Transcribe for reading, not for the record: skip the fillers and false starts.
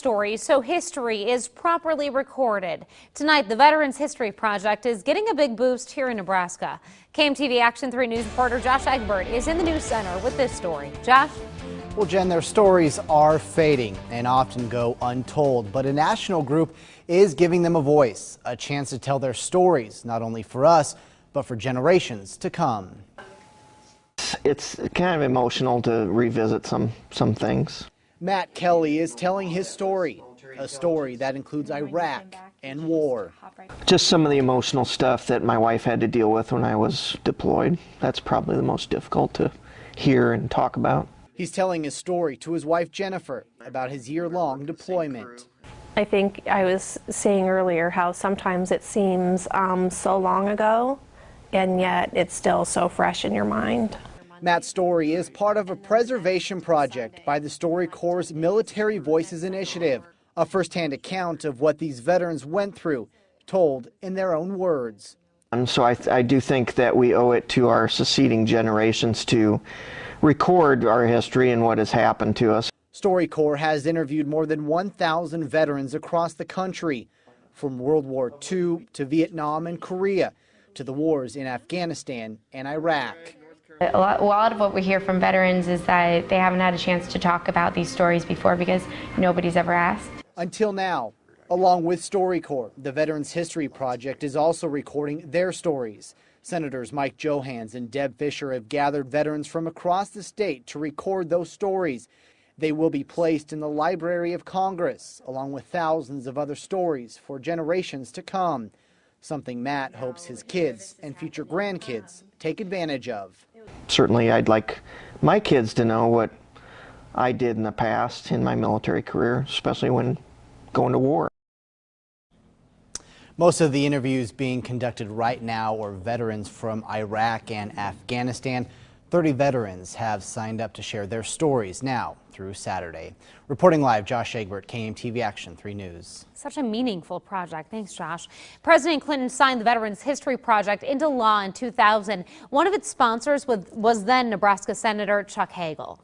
stories so history is properly recorded. Tonight, the Veterans History Project is getting a big boost here in Nebraska. KMTV Action 3 News reporter Josh Egbert is in the news center with this story. Josh? Well, Jen, their stories are fading and often go untold, but a national group is giving them a voice, a chance to tell their stories, not only for us, but for generations to come. It's kind of emotional to revisit some things. Matt Kelly is telling his story, a story that includes Iraq and war. Just some of the emotional stuff that my wife had to deal with when I was deployed. That's probably the most difficult to hear and talk about. He's telling his story to his wife Jennifer about his year-long deployment. I think I was saying earlier how sometimes it seems so long ago, and yet it's still so fresh in your mind. Matt's story is part of a preservation project by the StoryCorps' Military Voices Initiative, a first-hand account of what these veterans went through, told in their own words. And so I do think that we owe it to our succeeding generations to record our history and what has happened to us. StoryCorps has interviewed more than 1,000 veterans across the country, from World War II to Vietnam and Korea, to the wars in Afghanistan and Iraq. A lot of what we hear from veterans is that they haven't had a chance to talk about these stories before because nobody's ever asked. Until now, along with StoryCorps, the Veterans History Project is also recording their stories. Senators Mike Johans and Deb Fisher have gathered veterans from across the state to record those stories. They will be placed in the Library of Congress, along with thousands of other stories for generations to come. Something Matt hopes his kids and future grandkids take advantage of. Certainly I'd like my kids to know what I did in the past in my military career, especially when going to war. Most of the interviews being conducted right now are veterans from Iraq and Afghanistan. 30 veterans have signed up to share their stories now through Saturday. Reporting live, Josh Egbert, KMTV Action 3 News. Such a meaningful project. Thanks, Josh. President Clinton signed the Veterans History Project into law in 2000. One of its sponsors was then Nebraska Senator Chuck Hagel.